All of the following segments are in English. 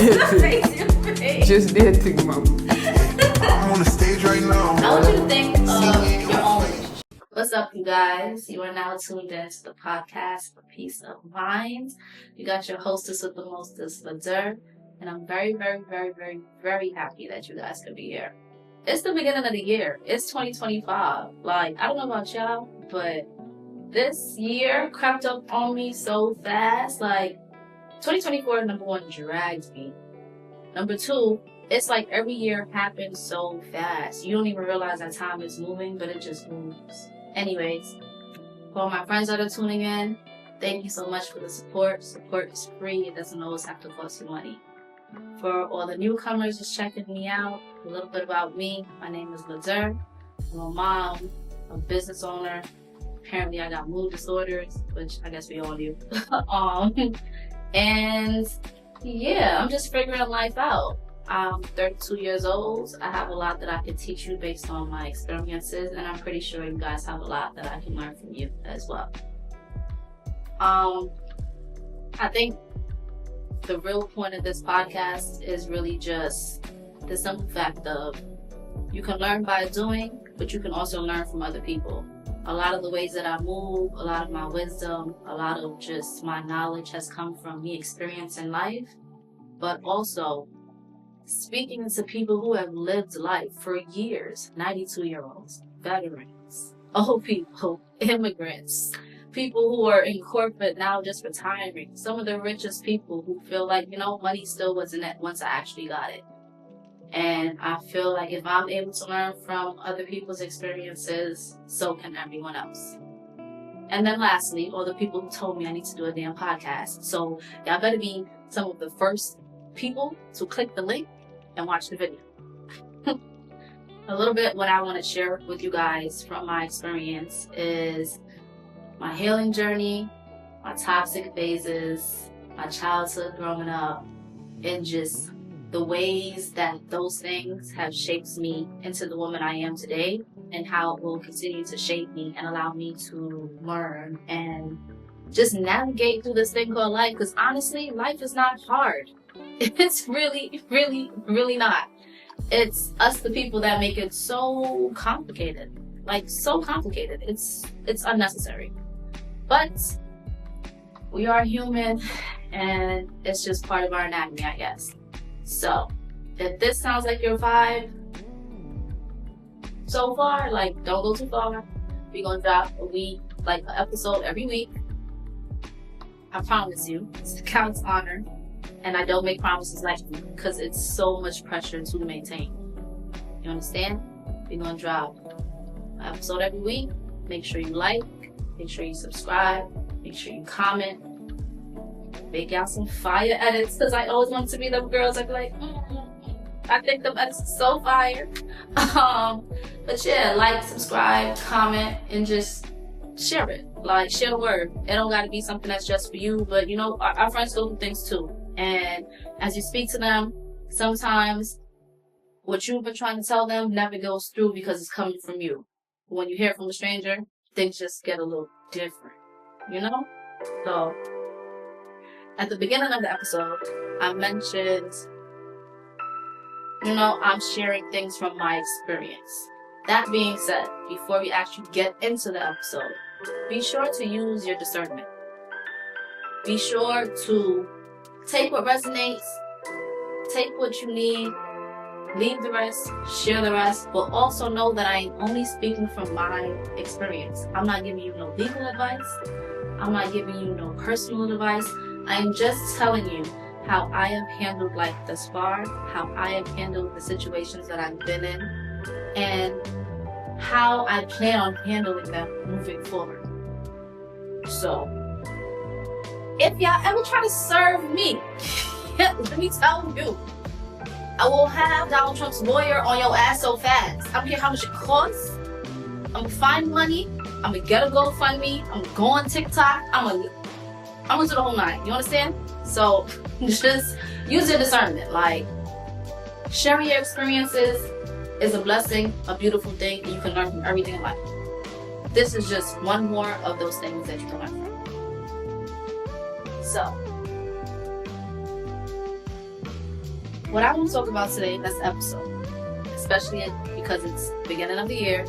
Just did think, mama. I'm on the stage right now. I want you to think of your own relationship. What's up, you guys? You are now tuned into the podcast for Peace of Mind. You got your hostess with the mostest, Lazer, and I'm very, very, very, very, very happy that you guys could be here. It's the beginning of the year. It's 2025. Like, I don't know about y'all, but this year crept up on me so fast. Like, 2024, number one, dragged me. Number two, it's like every year happens so fast. You don't even realize that time is moving, but it just moves. Anyways, for all my friends that are tuning in, thank you so much for the support. Support is free. It doesn't always have to cost you money. For all the newcomers just checking me out, a little bit about me. My name is Lazer. I'm a mom, a business owner. Apparently I got mood disorders, which I guess we all do. And yeah, I'm just figuring life out. I'm 32 years old. I have a lot that I can teach you based on my experiences, and I'm pretty sure you guys have a lot that I can learn from you as well. I think the real point of this podcast is really just the simple fact of you can learn by doing, but you can also learn from other people. A lot of the ways that I move, a lot of my wisdom, a lot of just my knowledge has come from me experiencing life, but also speaking to people who have lived life for years, 92-year-olds, veterans, old people, immigrants, people who are in corporate now just retiring, some of the richest people who feel like, money still wasn't it once I actually got it. And I feel like if I'm able to learn from other people's experiences, so can everyone else. And then lastly, all the people who told me I need to do a damn podcast. So y'all better be some of the first people to click the link and watch the video. A little bit what I want to share with you guys from my experience is my healing journey, my toxic phases, my childhood growing up, and just the ways that those things have shaped me into the woman I am today, and how it will continue to shape me and allow me to learn and just navigate through this thing called life. Because honestly, life is not hard. It's really, really, really not. It's us, the people, that make it so complicated. Like, so complicated. It's unnecessary. But we are human, and it's just part of our anatomy, I guess. So, if this sounds like your vibe so far, like, don't go too far. We're gonna drop an episode every week. I promise you, it counts honor. And I don't make promises like you because it's so much pressure to maintain. You understand? We're gonna drop an episode every week. Make sure you like, make sure you subscribe, make sure you comment. Make out some fire edits, because I always want to be them girls. I'd be like, I think them edits are so fire. But yeah, like, subscribe, comment, and just share it. Like, share the word. It don't gotta be something that's just for you, but our friends go through things too. And as you speak to them, sometimes what you've been trying to tell them never goes through because it's coming from you. But when you hear it from a stranger, things just get a little different, So, at the beginning of the episode, I mentioned, I'm sharing things from my experience. That being said, before we actually get into the episode, be sure to use your discernment. Be sure to take what resonates, take what you need, leave the rest, share the rest, but also know that I am only speaking from my experience. I'm not giving you no legal advice. I'm not giving you no personal advice. I am just telling you how I have handled life thus far, how I have handled the situations that I've been in, and how I plan on handling them moving forward. So, if y'all ever try to serve me, let me tell you, I will have Donald Trump's lawyer on your ass so fast. I don't care how much it costs. I'm gonna find money. I'm gonna get a GoFundMe. I'm gonna go on TikTok. I'm gonna do the whole nine. You understand? So just use your discernment. Like, sharing your experiences is a blessing, a beautiful thing, and you can learn from everything in life. This is just one more of those things that you can learn from. So, what I want to talk about today in this episode, especially because it's the beginning of the year,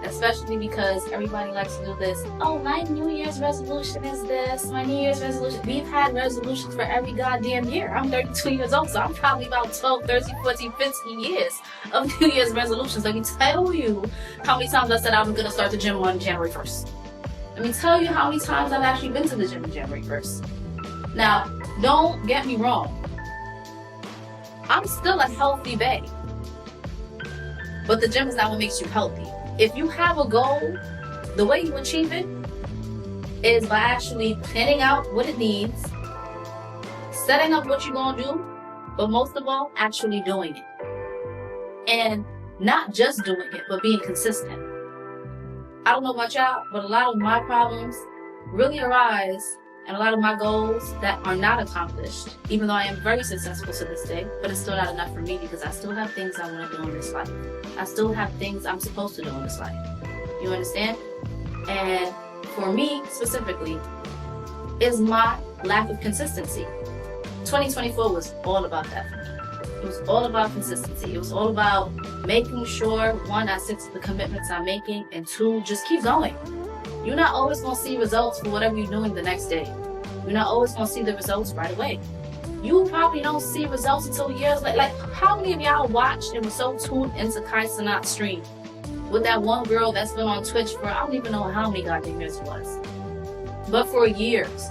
especially because everybody likes to do this. Oh, my New Year's resolution is this. My New Year's resolution. We've had resolutions for every goddamn year. I'm 32 years old, so I'm probably about 12, 13, 14, 15 years of New Year's resolutions. Let me tell you how many times I said I was going to start the gym on January 1st. Let me tell you how many times I've actually been to the gym on January 1st. Now, don't get me wrong. I'm still a healthy babe. But the gym is not what makes you healthy. If you have a goal, the way you achieve it is by actually planning out what it needs, setting up what you're going to do, but most of all, actually doing it. And not just doing it, but being consistent. I don't know about y'all, but a lot of my problems really arise and a lot of my goals that are not accomplished, even though I am very successful to this day, but it's still not enough for me because I still have things I want to do in this life. I still have things I'm supposed to do in this life. You understand? And for me specifically, is my lack of consistency. 2024 was all about that for me. It was all about consistency. It was all about making sure, one, I stick to the commitments I'm making, and two, just keep going. You're not always going to see results for whatever you're doing the next day. You're not always going to see the results right away. You probably don't see results until years later. Like, how many of y'all watched and were so tuned into Kai Cenat's stream with that one girl that's been on Twitch for, I don't even know how many goddamn years it was, but for years.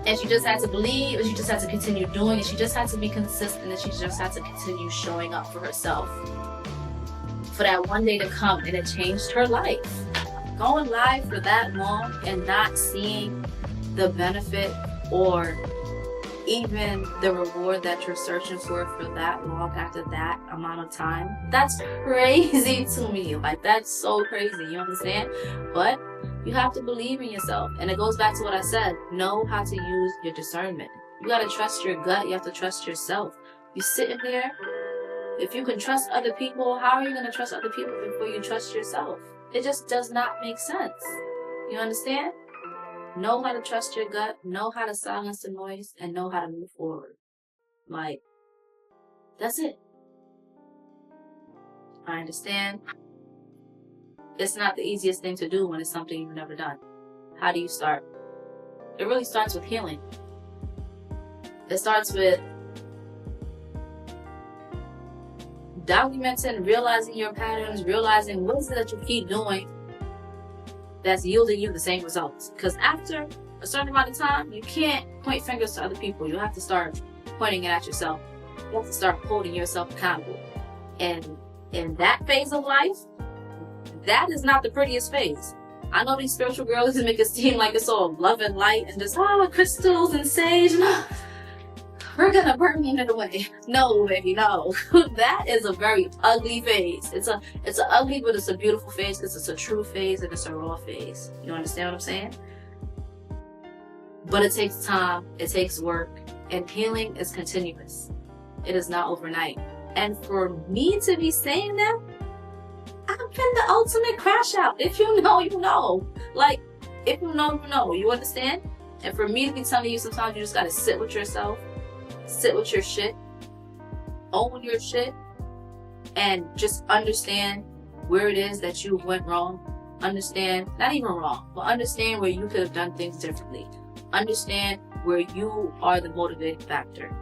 And she just had to believe, and she just had to continue doing it. She just had to be consistent, and she just had to continue showing up for herself for that one day to come, and it changed her life. Going live for that long and not seeing the benefit or even the reward that you're searching for that long after that amount of time, that's crazy to me. Like, that's so crazy, you understand? But you have to believe in yourself. And it goes back to what I said. Know how to use your discernment. You got to trust your gut. You have to trust yourself. You sitting there, if you can trust other people, how are you going to trust other people before you trust yourself? It just does not make sense. You understand? Know how to trust your gut, know how to silence the noise, and know how to move forward. Like, that's it. I understand. It's not the easiest thing to do when it's something you've never done. How do you start? It really starts with healing. It starts with documenting, realizing your patterns, realizing what is it that you keep doing that's yielding you the same results. Because after a certain amount of time, you can't point fingers to other people. You have to start pointing it at yourself. You have to start holding yourself accountable. And in that phase of life, that is not the prettiest phase. I know these spiritual girls make it seem like it's all love and light and just, crystals and sage. We're gonna burn it away. No, baby, no. That is a very ugly phase. It's an ugly, but it's a beautiful phase because it's a true phase and it's a raw phase. You understand what I'm saying? But it takes time, it takes work, and healing is continuous. It is not overnight. And for me to be saying that, I've been the ultimate crash out. If you know, you know. Like, if you know, you know. You understand? And for me to be telling you, sometimes you just gotta sit with yourself. Sit with your shit, own your shit, and just understand where it is that you went wrong. Understand, not even wrong, but understand where you could have done things differently. Understand where you are the motivating factor.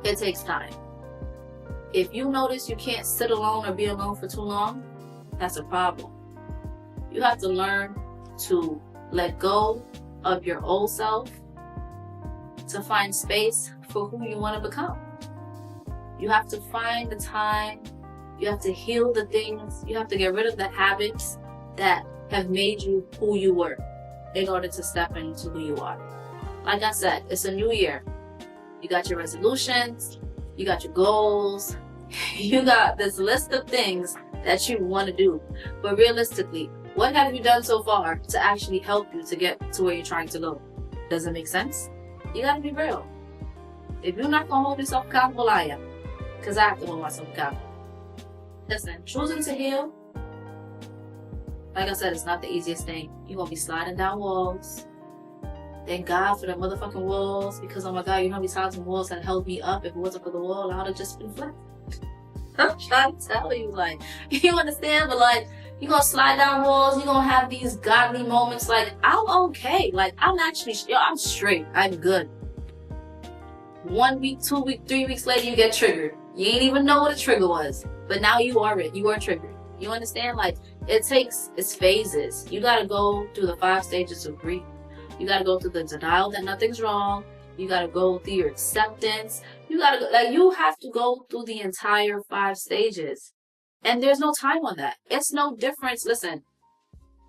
It takes time. If you notice you can't sit alone or be alone for too long, that's a problem. You have to learn to let go of your old self to find space for who you want to become. You have to find the time, you have to heal the things, you have to get rid of the habits that have made you who you were in order to step into who you are. Like I said, it's a new year. You got your resolutions, you got your goals, you got this list of things that you want to do. But realistically, what have you done so far to actually help you to get to where you're trying to go? Does it make sense? You gotta be real. If you're not gonna hold yourself accountable, I am. Because I have to hold myself accountable. Listen, choosing to heal, like I said, it's not the easiest thing. You're gonna be sliding down walls. thank God for the motherfucking walls, because oh my God, you know how many times the walls had held me up. If it wasn't for the wall, I would have just been flat. I'm trying to tell you, like, you understand? But like, you're gonna slide down walls, you're gonna have these godly moments. Like, I'm okay. Like, I'm actually, I'm straight. I'm good. 1 week, 2 weeks, 3 weeks later, you get triggered. You ain't even know what a trigger was. But now you are triggered. You understand? Like, it's phases. You gotta go through the 5 stages of grief. You gotta go through the denial that nothing's wrong. You gotta go through your acceptance. You have to go through the entire 5 stages. And there's no time on that. It's no difference. Listen,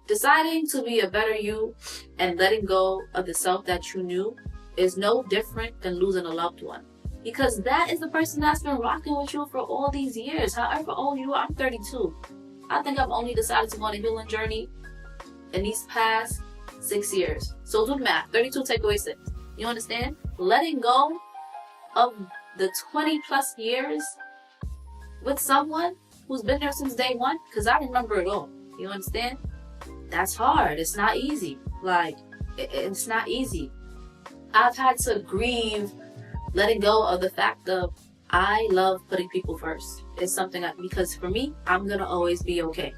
deciding to be a better you and letting go of the self that you knew is no different than losing a loved one. Because that is the person that's been rocking with you for all these years. However old you are, I'm 32. I think I've only decided to go on a healing journey in these past 6 years. So do the math. 32 take away 6. You understand? Letting go of the 20 plus years with someone who's been there since day one, because I remember it all. You understand? That's hard. It's not easy. Like, it's not easy. I've had to grieve letting go of the fact of I love putting people first. It's something because for me, I'm gonna always be okay.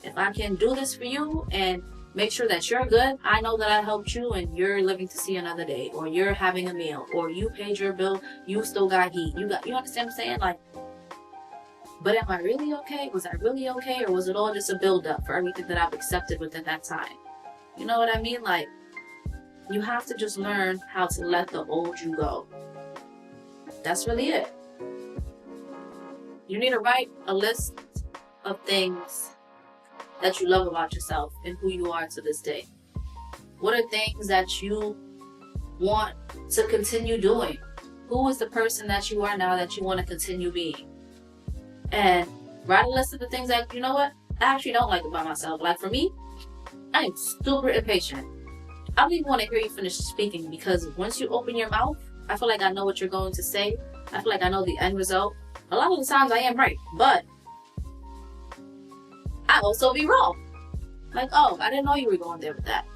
If I can do this for you and make sure that you're good, I know that I helped you and you're living to see another day, or you're having a meal, or you paid your bill, you still got heat. You understand what I'm saying? Like, but am I really okay? Was I really okay? Or was it all just a build-up for everything that I've accepted within that time? You know what I mean? Like, you have to just learn how to let the old you go. That's really it. You need to write a list of things that you love about yourself and who you are to this day. What are things that you want to continue doing? Who is the person that you are now that you want to continue being? And write a list of the things that, you know what, I actually don't like about myself. Like for me, I am super impatient. I don't even want to hear you finish speaking, because once you open your mouth, I feel like I know what you're going to say. I feel like I know the end result. A lot of the times I am right, but I also be wrong. Like, oh, I didn't know you were going there with that.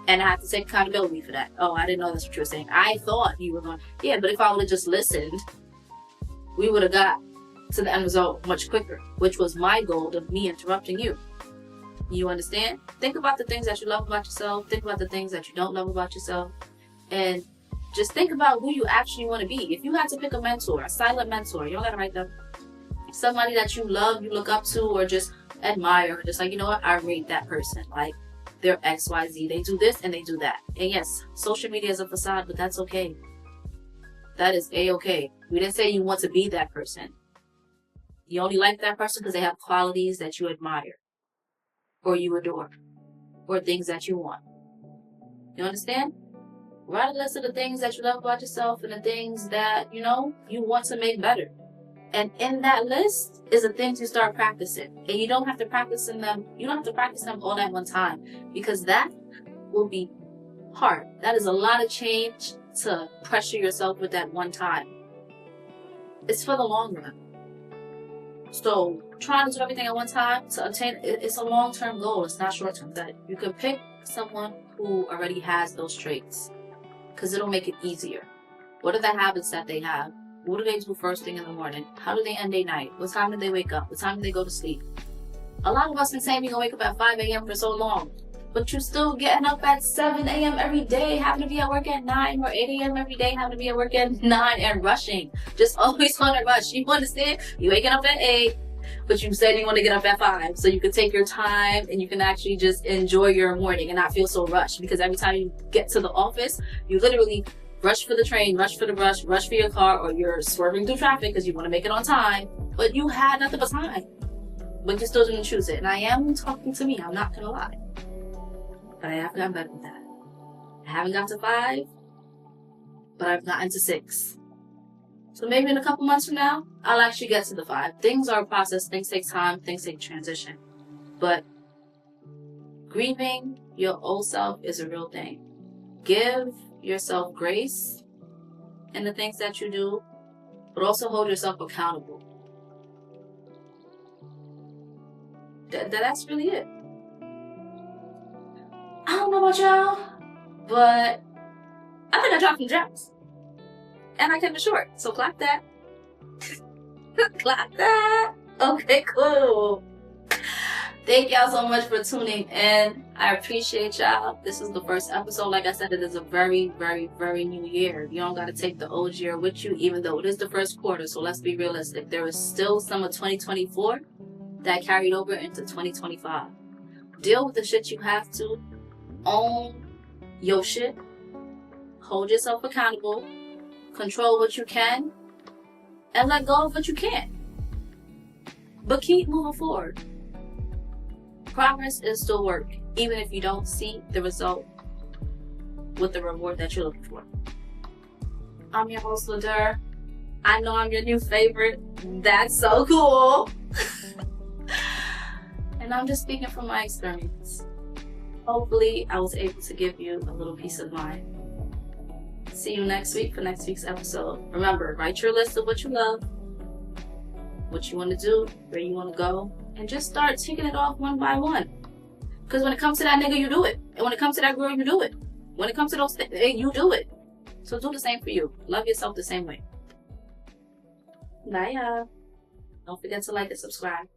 And I have to take accountability for that. Oh, I didn't know that's what you were saying. I thought you were going, yeah, but if I would have just listened, we would have got to the end result much quicker, which was my goal of me interrupting you. You understand? Think about the things that you love about yourself. Think about the things that you don't love about yourself. And just think about who you actually want to be. If you had to pick a mentor, a silent mentor, you don't gotta write them. Somebody that you love, you look up to, or just admire, just like, you know what, I rate that person. Like, they're XYZ. They do this and they do that. And yes, social media is a facade, but that's okay. That is A-okay. We didn't say you want to be that person. You only like that person because they have qualities that you admire, or you adore, or things that you want. You understand? Write a list of the things that you love about yourself and the things that, you know, you want to make better. And in that list is the things you start practicing. And you don't have to practice them. You don't have to practice them all at one time, because that will be hard. That is a lot of change to pressure yourself with that one time. It's for the long run. So trying to do everything at one time to obtain, it's a long-term goal. It's not short-term. That you can pick someone who already has those traits, because it'll make it easier. What are the habits that they have? What do they do first thing in the morning? How do they end their night? What time do they wake up? What time do they go to sleep? A lot of us been saying we're gonna wake up at 5 a.m. for so long, but you're still getting up at 7 a.m. every day, having to be at work at 9, or 8 a.m. every day, having to be at work at 9, and rushing. Just always on a rush. You understand? You waking up at 8, but you said you want to get up at 5, so you can take your time and you can actually just enjoy your morning and not feel so rushed. Because every time you get to the office, you literally rush for the train, rush for the bus, rush for your car, or you're swerving through traffic because you want to make it on time, but you had nothing but time. But you still didn't choose it. And I am talking to me, I'm not gonna lie. But I have gotten better with that. I haven't gotten to 5, but I've gotten to 6. So maybe in a couple months from now, I'll actually get to the 5. Things are a process, things take time, things take transition. But grieving your old self is a real thing. Give yourself grace in the things that you do, but also hold yourself accountable. That's really it. I don't know about y'all, But I think I dropped some gems. And I kept it short. So clap that. Clap that. Okay, cool. Thank y'all so much for tuning in. I appreciate y'all. This is the first episode. Like I said, it is a very, very, very new year. You don't got to take the old year with you, even though it is the first quarter. So let's be realistic. There is still some of 2024 that carried over into 2025. Deal with the shit you have to. Own your shit. Hold yourself accountable. Control what you can. And let go of what you can't. But keep moving forward. Progress is still work, even if you don't see the result with the reward that you're looking for. I'm your host, Ladur. I know I'm your new favorite. That's so cool. And I'm just speaking from my experience. Hopefully, I was able to give you a little peace of mind. See you next week for next week's episode. Remember, write your list of what you love, what you want to do, where you want to go, and just start ticking it off one by one. Because when it comes to that nigga, you do it. And when it comes to that girl, you do it. When it comes to those things, you do it. So do the same for you. Love yourself the same way. Bye, y'all. Don't forget to like and subscribe.